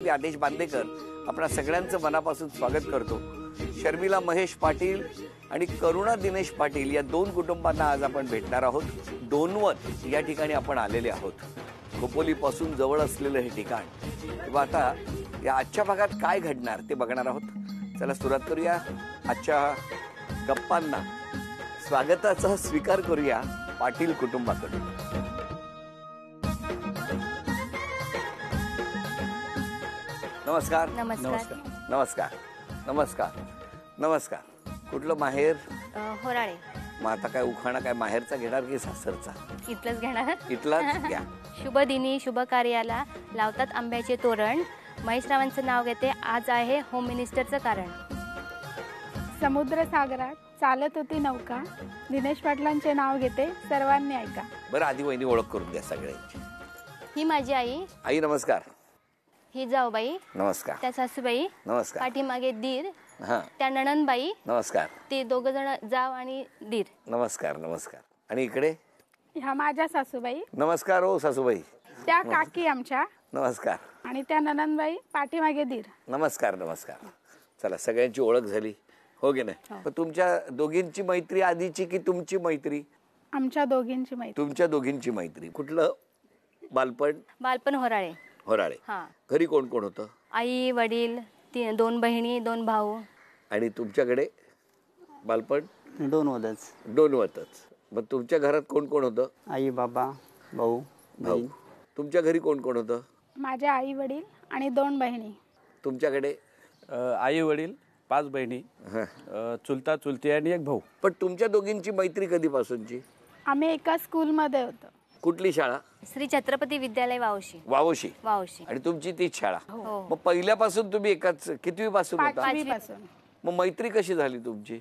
मी आदेश बांदेकर आपणा सगळ्यांचं मनापासून स्वागत करतो. शर्मिला महेश पाटील आणि करुणा दिनेश पाटील या दोन कुटुंबांना आज आपण भेटणार आहोत. डोनवत या ठिकाणी आपण आलेले आहोत. खोपोलीपासून जवळ असलेलं हे ठिकाण. तेव्हा आता या आजच्या भागात काय घडणार ते बघणार आहोत. चला सुरुवात करूया आजच्या गप्पांना. स्वागताचा स्वीकार करूया पाटील कुटुंबाकडून. नमस्कार. नमस्कार. नमस्कार. नमस्कार. नमस्कार. कुठलं माहेर? होराळे. मग आता काय उखाणा काय माहेरचा घेणार की सासरचा? इथलंच घेणार. इथलाच घ्या. शुभ दिनी शुभ कार्याला लावतात आंब्याचे तोरण. महेशरावांचं नाव घेते. आज आहे होम मिनिस्टरचं कारण. समुद्र सागरात चालत होती नौका. दिनेश पाटलांचे नाव घेते. सर्वांनी ऐका. बरं आधी वहिनी ओळख करून द्या सगळ्यांची. ही माझी आई. आई नमस्कार. ही जाऊबाई. नमस्कार. त्या सासूबाई. नमस्कार. पाठीमागे दीर. हा. त्या नणंदबाई. नमस्कार. ते दोघ जण जाव आणि दीर. नमस्कार. नमस्कार. आणि इकडे ह्या माझ्या सासूबाई. नमस्कार. हो सासूबाई. त्या काकी आमच्या. नमस्कार. आणि त्या ननंदबाई पाठीमागे दीर. नमस्कार. नमस्कार. चला सगळ्यांची ओळख झाली हो गे नाही. पण तुमच्या दोघींची मैत्री आधीची की तुमची मैत्री? आमच्या दोघींची मैत्री. तुमच्या दोघींची मैत्री. कुठलं बालपण? बालपण होराळे. होराळे. हा. घरी कोण कोण होतं? आई वडील, दोन बहिणी, दोन भाऊ. आणि तुमच्याकडे बालपण? डोनवतच. डोनवतच. मग तुमच्या घरात कोण कोण होतं? आई बाबा भाऊ भाऊ. तुमच्या घरी कोण कोण होतं? माझ्या आई वडील आणि दोन बहिणी. तुमच्याकडे? आई वडील, 5 बहिणी, चुलता चुलती आणि एक भाऊ. पण तुमच्या दोघींची मैत्री कधीपासूनची? आम्ही एका स्कूलमध्ये होतो. कुठली शाळा? श्री छत्रपती विद्यालय वावशी. वावशी. वावशी. आणि तुमची तीच शाळा? हो. मग पहिल्यापासून तुम्ही एकाच कितवी पासून होता? 5वी पासून. मग मैत्री कशी झाली तुमची?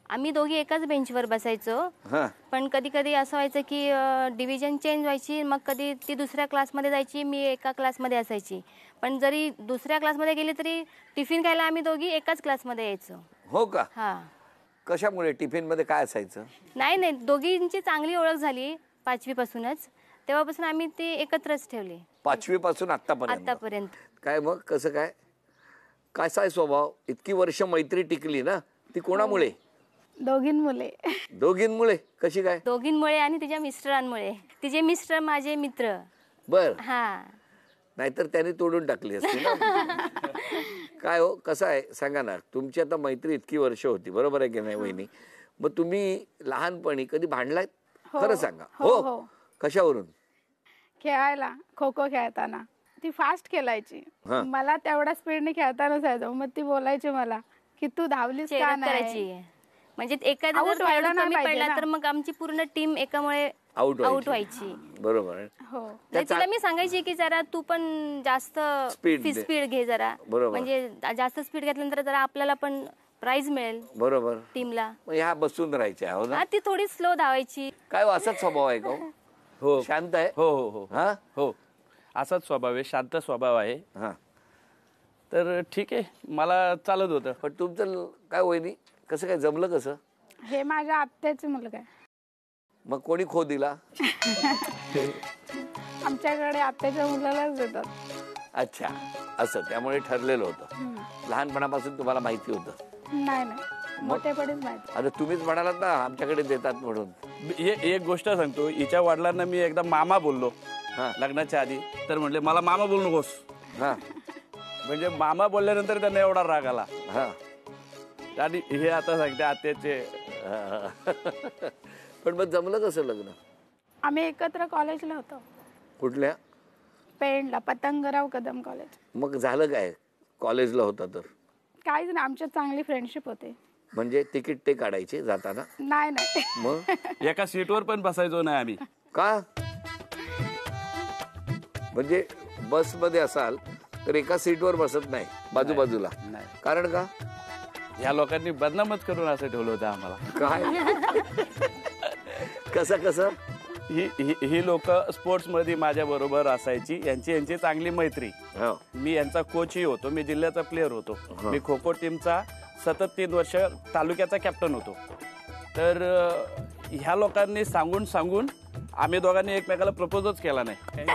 आम्ही दोघी एकाच बेंचवर बसायचो. हा. पण कधी कधी असं व्हायचं की डिव्हिजन चेंज व्हायची. मग कधी ती दुसऱ्या क्लासमध्ये जायची, मी एका क्लासमध्ये असायची. पण जरी दुसऱ्या क्लासमध्ये गेली तरी टिफिन खायला आम्ही दोघी एकाच क्लासमध्ये यायचो. हो का? हा. कशामुळे? टिफिन मध्ये काय असायचं? नाही, दोघींची चांगली ओळख झाली 5वी पासूनच. तेव्हापासून आम्ही ती एकत्रच ठेवली. 5वी पासून आतापर्यंत. काय मग कसं काय? कसा आहे स्वभाव? इतकी वर्ष मैत्री टिकली ना, ती कोणामुळे? दोघींमुळे. दोघींमुळे. कशी काय? दोघींमुळे आणि तिच्या मिस्टरांमुळे. तिचे मिस्टर माझे मित्र. बर. हा. नाहीतर त्याने तोडून टाकली असती ना. काय हो कसं आहे सांगा ना. तुमची आता मैत्री इतकी वर्ष होती, बरोबर आहे की नाही वहिनी? मग तुम्ही लहानपणी कधी भांडलात? खरं सांगा. हो. कशावरून? खेळायला. खो खो खेळताना ती फास्ट खेळायची. मला तेवढ्या स्पीडने खेळता नसायचं. मग ती बोलायची मला की तू धावलीस का नाही. म्हणजे एखादा जर खेळाडू कमी पडला तर मग आमची पूर्ण टीम एकामुळे आउट व्हायची. बरोबर. हो. तिला मी सांगायची की जरा तू पण जास्त स्पीड घे जरा. म्हणजे जास्त स्पीड घेतल्यानंतर जरा आपल्याला पण प्राइज मिळेल. बरोबर. टीमला. ह्या बसून राहायच्या हो ना. ती थोडी स्लो धावायची. काय असाच स्वभाव आहे का? हो. शांत आहे? हो हो हो. हा. हो असाच स्वभाव आहे, शांत स्वभाव आहे. हा. तर ठीक आहे, मला चालत होतं. पण तुमचं काय वहिनी कसं काय जमलं कसं? हे माझ्या आत्याची मुलगा आहे. मग कोणी खो दिला? आमच्याकडे आत्याच्या मुलालाच देतात. अच्छा असं त्यामुळे ठरलेलं होतं. लहानपणापासून तुम्हाला माहिती होतं? नाही मोठेपणीच माहिती. आता तुम्हीच म्हणालात ना आमच्याकडे देतात म्हणून. एक गोष्ट सांगतो. हिच्या वडिलांना मी एकदा मामा बोललो लग्नाच्या आधी. तर म्हणले मला मामा बोलू नकोस. हा. म्हणजे मामा बोलल्यानंतर त्यांना एवढा राग आला. हा. आणि हे आता सांगते आत्याचे. पण मग जमलं कसं लग्न? आम्ही एकत्र कॉलेजला होतो. कुठल्या? पेणला. पतंगराव कदम कॉलेज. मग झालं काय कॉलेजला होता तर? काहीच नाही. आमच्यात चांगली फ्रेंडशिप होते. म्हणजे तिकीट ते काढायचे जाताना? नाही. मग एका सीटवर पण बसायचो नाही आम्ही. का? म्हणजे बस मध्ये असाल तर एका सीटवर बसत नाही बाजूबाजूला? नाही. कारण का? या लोकांनी बदनामच करून असं ठेवलं होतं आम्हाला. काय? कसं? ही लोक स्पोर्ट्स मध्ये माझ्या बरोबर असायची. यांची चांगली मैत्री. मी यांचा कोचही होतो. मी जिल्ह्याचा प्लेअर होतो. मी खो खो टीमचा सतत 3 वर्ष तालुक्याचा कॅप्टन होतो. तर ह्या लोकांनी सांगून आम्ही दोघांनी एकमेकाला प्रपोजच केला नाही.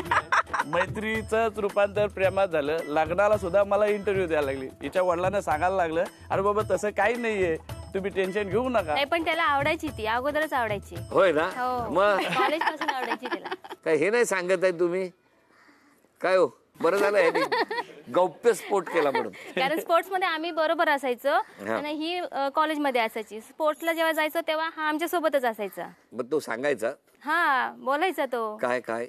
मैत्रीचंच रूपांतर प्रेमात झालं. लग्नाला सुद्धा मला इंटरव्ह्यू द्यायला लागली. हिच्या वडिलांना सांगायला लागलं, अरे बाबा तसं काही नाहीये, तुम्ही टेन्शन घेऊ नका. नाही पण त्याला आवडायची, ती अगोदरच आवडायची. होय ना? हो, मग कॉलेज पासून आवडायची त्याला. काय हे नाही सांगत आहे तुम्ही? काय हो, बरं झालं ह्यानी गौप्यस्फोट केला म्हणून. कारण स्पोर्ट्स मध्ये आम्ही बरोबर असायचो आणि ही कॉलेजमध्ये असायची. स्पोर्ट्सला जेव्हा जायचो तेव्हा हा आमच्या सोबतच असायचा. मग तो सांगायचा हा, बोलायचा तो. काय काय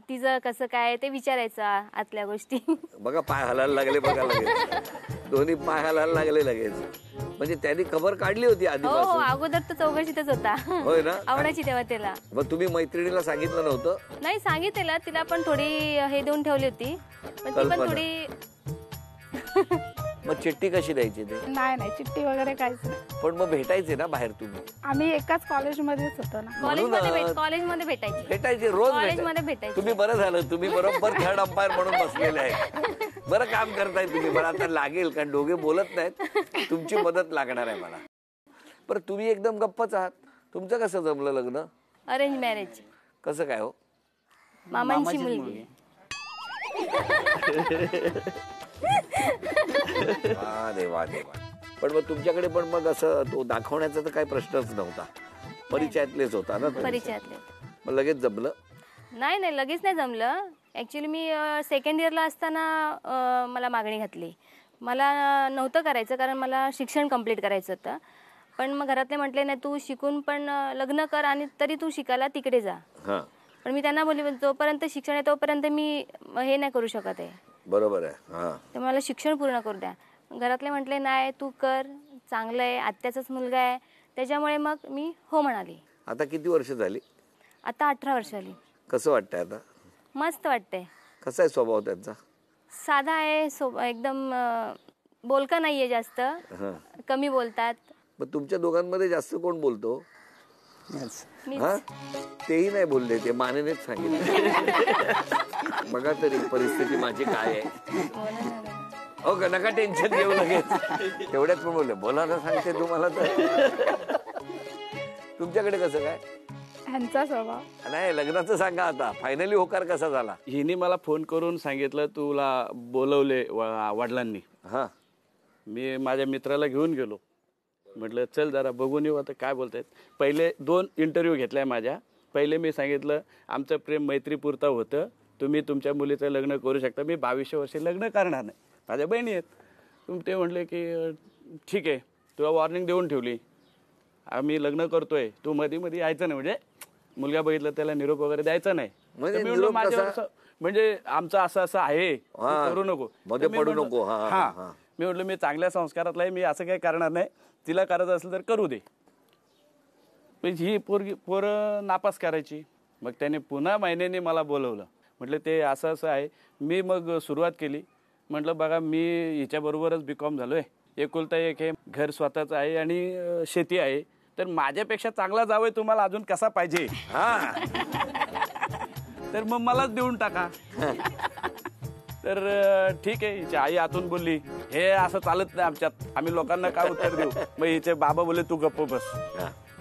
तिचं कसं काय ते विचारायचा आतल्या गोष्टी. बघा, पाय हलायला लागले बघा लगेच. दोन्ही पाय हलायला लागले लगेच. म्हणजे त्यांनी खबर काढली होती हो, आधीपासून. अगोदर तर चौकशीतच होता. होय ना? आवडायची तेव्हा त्याला. मग तुम्ही मैत्रिणीला सांगितलं नव्हतं? नाही सांगितलेलं, तिला पण थोडी हे देऊन ठेवली होती, पण ती पण कल्पना. थोडी. मग चिठ्ठी कशी द्यायची ते? नाही चिठ्ठी वगैरे काहीच नाही. पण मग भेटायचे ना बाहेर तुम्ही? आम्ही एकाच कॉलेजमध्येच होतो ना. कॉलेजमध्ये भेटायची. भेटायचे रोज कॉलेजमध्ये भेटायची. तुम्ही बरं झालं, तुम्ही बरोबर थर्ड अंपायर म्हणून बसलेले आहे. बरं काम करताय तुम्ही. मला आता लागेल, कारण दोघे बोलत नाहीत, तुमची मदत लागणार आहे मला. बरं, तुम्ही एकदम गप्पच आहात. तुमचं कसं जमलं लग्न? Arrange marriage. कसं काय हो? मामांची मुलगी. देवा. पण मग तुमच्याकडे पण मग असं तो दाखवण्याचा तर काही प्रश्नच नव्हता. परिचयातलेच होता ना? परिचयातले. मग लगेच जमलं? नाही लगेच नाही जमलं. ऍक्च्युली मी सेकंड इयरला असताना मला मागणी घातली. मला नव्हतं करायचं, कारण मला शिक्षण कंप्लीट करायचं होतं. पण मग घरातले म्हटले नाही, तू शिकून पण लग्न कर आणि तरी तू शिकायला तिकडे जा. पण मी त्यांना बोलली, जोपर्यंत शिक्षण आहे तोपर्यंत मी हे नाही करू शकत आहे. बरोबर आहे. तर मला शिक्षण पूर्ण करू द्या. घरातले म्हटले नाही, तू कर, चांगलं आहे, आत्याचाच मुलगा आहे. त्याच्यामुळे मग मी हो म्हणाली. आता किती वर्ष झाली? आता 18 वर्ष झाली. कसं वाटतंय आता? मस्त वाटतंय. कसा आहे स्वभाव त्यांचा? साधा आहे, एकदम बोलका नाहीये जास्त, कमी बोलतात. मग तुमच्या दोघांमध्ये जास्त कोण बोलतो? मीच. हा, तेही नाही बोलले, ते मानेनेच सांगितलं. बघा तरी परिस्थिती माझी काय आहे. हो का, नका टेन्शन घेऊ लगेच. तेवढ्याच पण बोलले, बोलायला सांगते तुम्हाला तर. तुमच्याकडे कसं काय? ह्यांचा स्वभाव नाही, लग्नाचं सांगा आता. फायनली होकार कसा झाला? हिने मला फोन करून सांगितलं तुला बोलवले वडिलांनी. हा, मी माझ्या मित्राला घेऊन गेलो. म्हटलं चल जरा बघून येऊ आता काय बोलतायत. पहिले 2 इंटरव्ह्यू घेतलाय माझ्या. पहिले मी सांगितलं आमचं प्रेम मैत्रीपुरतं होतं, तुम्ही तुमच्या मुलीचं लग्न करू शकता. मी 22 वर्षे लग्न करणार नाही, माझ्या बहिणी आहेत. ते म्हटले की ठीक आहे, तुला वॉर्निंग देऊन ठेवली, आम्ही लग्न करतोय, तू मध्ये मध्ये यायचं नाही, म्हणजे मुलगा बघितलं त्याला निरोप वगैरे द्यायचा नाही. म्हणजे मी म्हटलं माझ्यावर म्हणजे आमचं असं असं आहे, करू नको, मध्ये पडू नको. हा, मी म्हटलं मी चांगल्या संस्कारातला आहे, मी असं काही करणार नाही, तिला करायचं असेल तर करू दे. ही पोरं नापास करायची. मग त्याने पुन्हा महिन्याने मला बोलवलं. म्हटलं ते असं असं आहे. मी मग सुरुवात केली. म्हटलं बघा, मी हिच्याबरोबरच BCom झालोय, एकुलता एक आहे, घर स्वतःच आहे आणि शेती आहे, तर माझ्यापेक्षा चांगला जावं तुम्हाला अजून कसा पाहिजे. हा, तर मग मलाच देऊन टाका. तर ठीक आहे. हिची आई आतून बोलली, हे असं चालत नाही आमच्यात, आम्ही लोकांना काय उत्तर देऊ. मग हिचे बाबा बोलले तू गप्प बस,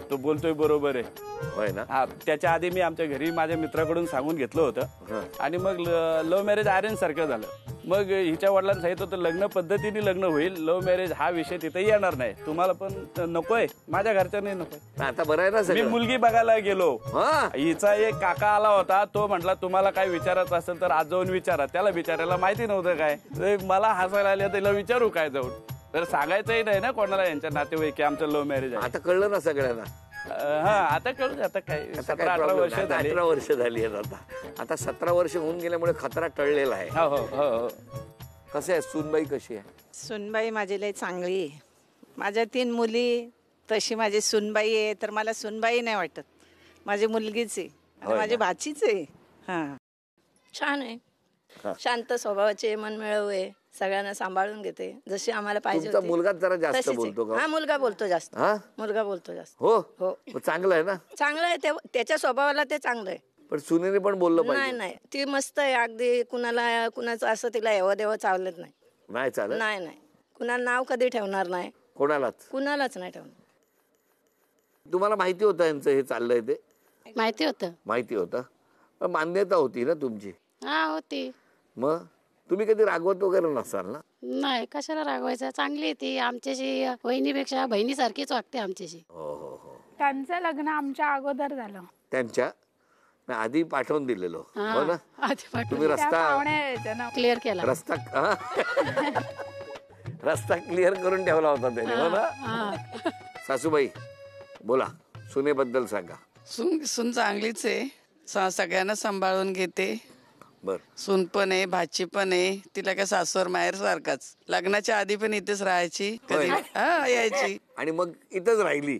तो बोलतोय बरोबर आहे. होय ना? हा, त्याच्या आधी मी आमच्या घरी माझ्या मित्राकडून सांगून घेतलं होतं. आणि मग लव्ह मॅरेज अरेंज सारखं झालं. मग हिच्या वडिलांनी सांगितलं होतं लग्न पद्धतीने लग्न होईल, लव्ह मॅरेज हा विषय तिथे येणार नाही, तुम्हाला पण नकोय, माझ्या घरच्यांनी नकोय. आता बरं आहे ना मी सगळं? मुलगी बघायला गेलो. हा, हिचा एक काका आला होता, तो म्हटला तुम्हाला काय विचारायचं असेल तर आज जाऊन विचारा. त्याला विचारायला माहिती नव्हतं काय. तर मला हसायला आलं, त्याला विचारू काय जाऊन. तर सांगायचंही नाही ना कोणाला यांच्या नातेवाईक की आमचं लव्ह मॅरेज आहे. आता कळलं ना सगळ्यांना? हा, आता कळू. आता काय 17-18 वर्ष झाली. 18 वर्ष झाली आहेत आता 17 वर्ष होऊन गेल्यामुळे खतरा टळलेला आहे. हो हो हो. कसं आहे, सूनबाई कशी आहे? सुनबाई माझी लई चांगली आहे. माझ्या 3 मुली, तशी माझी सुनबाई आहे, तर मला सुनबाई नाही वाटत, माझी मुलगीच आहे आणि माझी भाचीच आहे. हा, छान आहे, शांत स्वभावाचे, मनमिळाऊ आहे, सगळ्यांना सांभाळून घेते, जशी आम्हाला पाहिजे तुमचा मुलगा जरा जास्त तशीच आहे. बोलतो का? हा, मुलगा बोलतो जास्त. हा, मुलगा बोलतो जास्त. हो हो. मग चांगलं आहे ना? चांगलं आहे, त्याच्या स्वभावाला ते चांगलं आहे. पण सुनेने पण बोललं नाही पाहिजे. नाही, ती मस्त आहे अगदी. कुणाचं असं तिला एवढं देव चावलत नाही. नाही चालत? नाही नाही, कुणाला नाव कधी ठेवणार नाही, कोणालाच कुणालाच नाही ठेवणार. तुम्हाला माहिती होतं यांचं हे चाललंय ते? माहिती होतं. माहिती होतं, पण मान्यता होती ना तुमची? हा होती. मग तुम्ही कधी रागवत वगैरे नसाल ना? नाही, कशाला रागवायचं, चांगली आहे ती. आमच्याशी वहिनीपेक्षा बहिणीसारखीच वागते आमच्याशी. हो हो हो. त्यांचं लग्न आमच्या अगोदर झालं. त्यांच्या नाही, आधी पाठवून दिलेलो हो ना. तुम्ही त्या रस्ता पाहुण्या यायच्या ना. क्लिअर केला. रस्ता रस्ता क्लिअर करून ठेवला होता त्याने हो ना. सासूबाई बोला, सुनेबद्दल सांगा. सून चांगलीच आहे, सगळ्यांना सांभाळून घेते. बर. सून पण आहे, भाची पण आहे. तिला काय सासर माहेर सारखाच. लग्नाच्या आधी पण इथेच राहायची, कधी यायची आणि मग इथंच राहिली.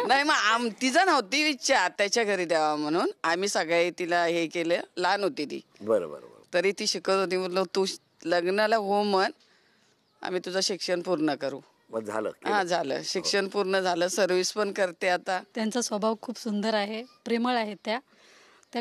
नाही मग तिचं नव्हती इच्छा त्याच्या घरी द्यावा म्हणून आम्ही सगळे तिला हे केलं. लहान होती ती, बरं बरं बरं. तरी ती शिकत होती. म्हटलं तू लग्नाला हो म्हण, आम्ही तुझं शिक्षण पूर्ण करू. मग झालं. हा झालं, शिक्षण पूर्ण झालं. सर्व्हिस पण करते आता. त्यांचा स्वभाव खूप सुंदर आहे, प्रेमळ आहे. त्या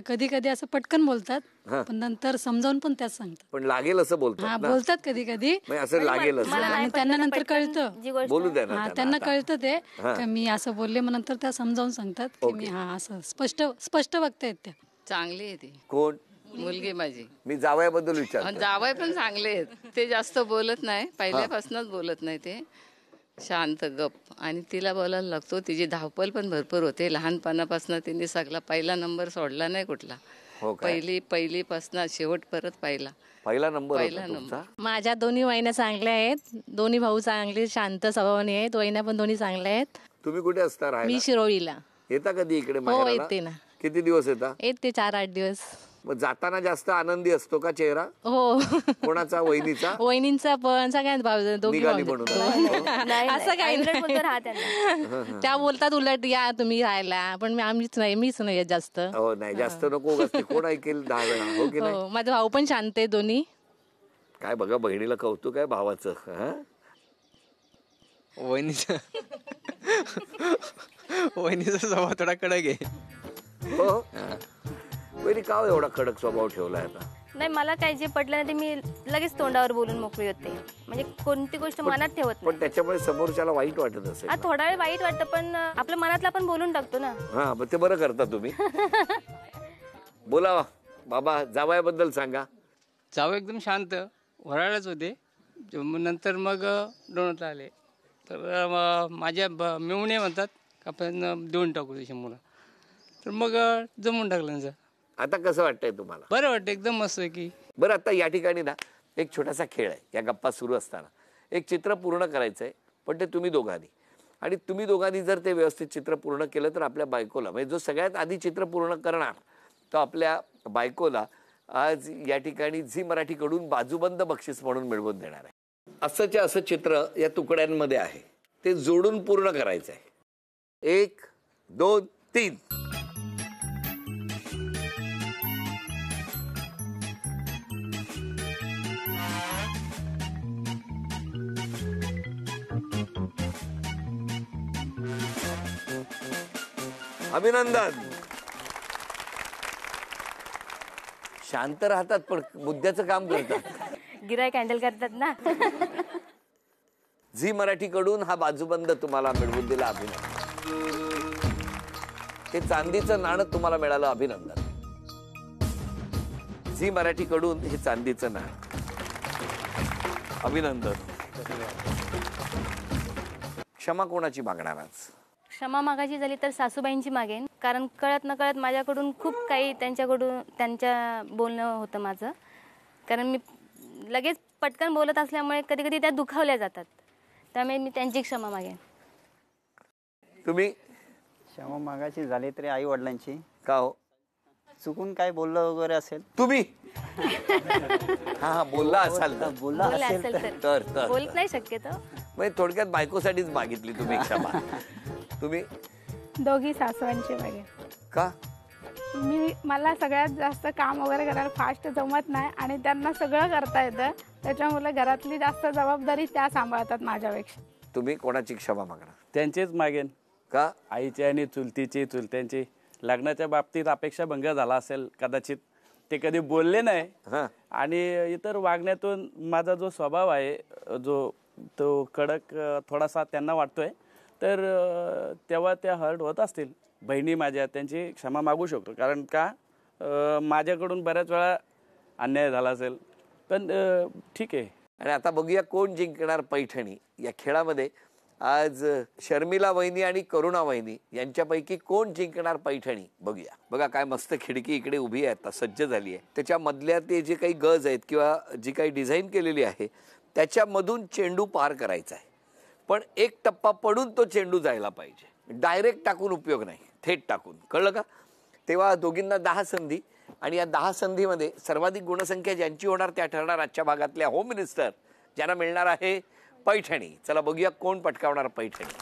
कधी कधी असं पटकन बोलतात, पण नंतर समजावून पण त्याच सांगतात. पण लागेल असं बोलतात ना. बोलतात कधी कधी, असं लागेल असं. आणि त्यांना नंतर कळतं. बोलू द्या ना त्यांना कळतं ते का मी असं बोलले, मग नंतर त्या समजावून सांगतात की मी असं स्पष्ट बघतायत त्या. चांगली आहे ती. कोण? मुलगी माझी. मी जावयाबद्दल विचारतो. जावई पण चांगले आहेत. ते जास्त बोलत नाही, पहिल्यापासूनच बोलत नाही. ते शांत गप, आणि तिला बोलायला लागतो. तिची धावपळ पण भरपूर होते. लहानपणापासून तिने सगळा पहिला नंबर सोडला नाही कुठला. पहिलीपासून शेवट परत पहिला नंबर. माझ्या दोन्ही वहिन्या चांगल्या आहेत, दोन्ही भाऊ चांगले शांत स्वभावाने आहेत. वहिन्या पण दोन्ही चांगल्या आहेत. तुम्ही कुठे असता राहायला? मी शिरोळीला. येता कधी इकडे? हो येते ना. किती दिवस येता? येते 4-8 दिवस. मग जाताना जास्त आनंदी असतो का चेहरा? हो. कोणाचा? वहिनीचा? वहिनींचा पण सगळ्यांचा भाऊ, दोघी निघाली भाऊ. म्हणून. असं काही नाही. त्या बोलतात उलट या तुम्ही राहायला, पण मीच नाही येत जास्त. हो नाही, जास्त नको. कोण ऐकेल 10 वेळा, हो की नाही? माझा भाऊ पण शांत आहे दोन्ही. काय बघा, बहिणीला कौतुक आहे भावाचं. वहिनीचा स्वभाव थोडा कडक आहे. हो. वहिनी का एवढा कडक स्वभाव ठेवलाय आता? नाही, मला काय जे पटलं नाही ते मी लगेच तोंडावर बोलून मोकळी होते. म्हणजे कोणती गोष्ट मनात ठेवत नाही. पण त्याच्यामुळे समोरच्याला वाईट वाटत असेल. थोडा वेळ वाईट वाटतं, पण आपल्या मनातला पण बोलून टाकतो ना. हा, मग ते बरं करता तुम्ही. बोला बाबा, जावयाबद्दल सांगा. जावं एकदम शांत, वराळच होते. नंतर मग दोनला आले तर माझ्या मेवणे म्हणतात आपण देऊन टाकू त्याच्या मुलं, तर मग जमून टाकलं त्यांचं. आता कसं वाटतंय तुम्हाला? बरं वाटतं, एकदम मस्त की. बरं, आता या ठिकाणी ना एक छोटासा खेळ आहे. या गप्पा सुरू असताना एक चित्र पूर्ण करायचं आहे, पण ते तुम्ही दोघांनी. आणि तुम्ही दोघांनी जर ते व्यवस्थित चित्र पूर्ण केलं तर आपल्या बायकोला, म्हणजे जो सगळ्यात आधी चित्र पूर्ण करणार तो आपल्या बायकोला आज या ठिकाणी झी मराठीकडून बाजूबंद बक्षीस म्हणून मिळवून देणार आहे. असंच्या असं चित्र या तुकड्यांमध्ये आहे, ते जोडून पूर्ण करायचं आहे. 1, 2, 3. अभिनंदन. शांत राहतात पण मुद्द्याचं काम करतात. गिराईक हँडल करतात ना. झी मराठीकडून हा बाजूबंद तुम्हाला मिळवून दिला, अभिनंदन. हे चांदीचं नाणं तुम्हाला मिळालं, अभिनंदन. झी मराठीकडून हे चांदीचं नाणं, अभिनंदन. क्षमा कोणाची मागणार आज? क्षमा मागायची झाली तर सासूबाईंची मागेन, कारण कळत न कळत माझ्याकडून खूप काही त्यांच्या बोलणं होतं माझं. कारण मी लगेच पटकन बोलत असल्यामुळे कधी कधी त्या दुखावल्या जातात, त्यामुळे मी त्यांची क्षमा मागेन. तुम्ही? क्षमा मागायची झाली तरी आई वडिलांची. का हो? चुकून काय बोललं वगैरे असेल. तुम्ही? हा, बोलला असाल तर. बोलला असेल तर बोलत नाही शक्यतो. म्हणजे थोडक्यात बायकोसाठीच मागितली तुम्ही क्षमा. तुम्ही? दोघी सासवांची मागे. का? मला सगळ्यात जास्त काम वगैरे करायला फास्ट जमत नाही आणि त्यांना सगळं करता येतं, त्याच्यामुळे घरातली जास्त जबाबदारी त्या सांभाळतात माझ्यापेक्षा. तुम्ही कोणाची क्षमा मागणार? त्यांचीच मागेन. का? आईची आणि चुलत्यांची. लग्नाच्या बाबतीत अपेक्षा भंग झाला असेल कदाचित, ते कधी बोलले नाही. आणि इतर वागण्यातून माझा जो स्वभाव आहे तो कडक थोडासा त्यांना वाटतोय, तर तेव्हा त्या हर्ट होत असतील. बहिणी माझ्या, त्यांची क्षमा मागू शकतो. कारण का, माझ्याकडून बऱ्याच वेळा अन्याय झाला असेल, पण ठीक आहे. आणि आता बघूया कोण जिंकणार पैठणी. या खेळामध्ये आज शर्मिला वहिनी आणि करुणा वहिनी यांच्यापैकी कोण जिंकणार पैठणी बघूया. बघा काय मस्त खिडकी इकडे उभी आहे, आता सज्ज झाली आहे. त्याच्या मधल्या ते जे काही गज आहेत किंवा जी काही डिझाईन केलेली आहे त्याच्यामधून चेंडू पार करायचा आहे. पण एक टप्पा पडून तो चेंडू जायला पाहिजे. डायरेक्ट टाकून उपयोग नाही, थेट टाकून. कळलं का? तेव्हा दोघींना 10 संधी आणि या 10 संधीमध्ये सर्वाधिक गुणसंख्या ज्यांची होणार त्या ठरणार आजच्या भागातल्या होम मिनिस्टर, ज्यांना मिळणार आहे पैठणी. चला बघूया कोण पटकावणार पैठणी.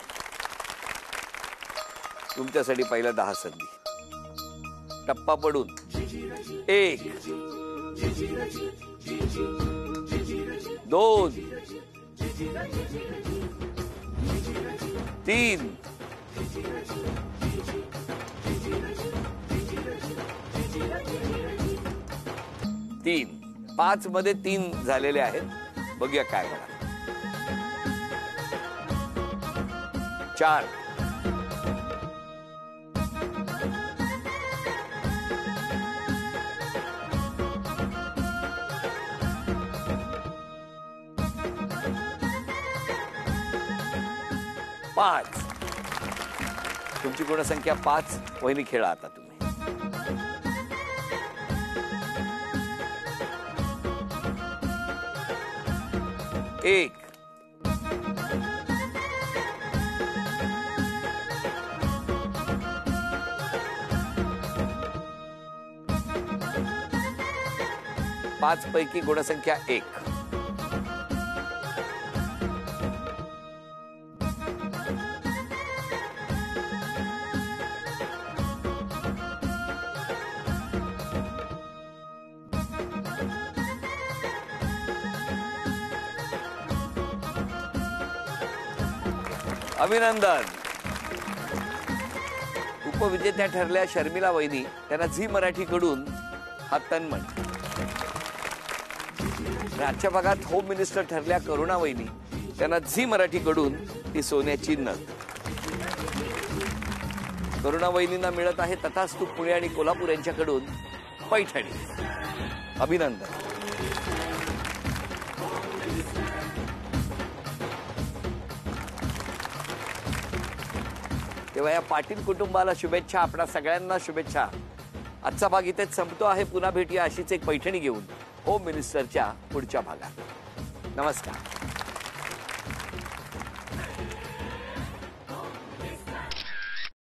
तुमच्यासाठी पहिल्या 10 संधी. टप्पा पडून 1 2 3 3 5 मध्ये 3 झालेले आहेत. बघूया काय होणार. 4 5 तुमची गुणसंख्या 5. वहिनी खेळा आता तुम्ही. 1 5 पैकी गुणसंख्या 1. 'अभिनंदन. उपविजेत्या ठरल्या शर्मिला वहिनी. त्यांना झी मराठी कडून हा तन्मन. आजच्या भागात होम मिनिस्टर ठरल्या करुणा वहिनी. त्यांना झी मराठी कडून ती सोन्याची नथ. करुणा वहिनींना मिळत आहे तथास्तु पुणे आणि कोल्हापूर यांच्याकडून पैठणी. अभिनंदन. तेव्हा या पाटील कुटुंबाला शुभेच्छा. आपल्या सगळ्यांना शुभेच्छा. आजचा भाग इथेच संपतो आहे. पुन्हा भेटूया अशीच एक पैठणी घेऊन होम मिनिस्टरच्या पुढच्या भागात. नमस्कार.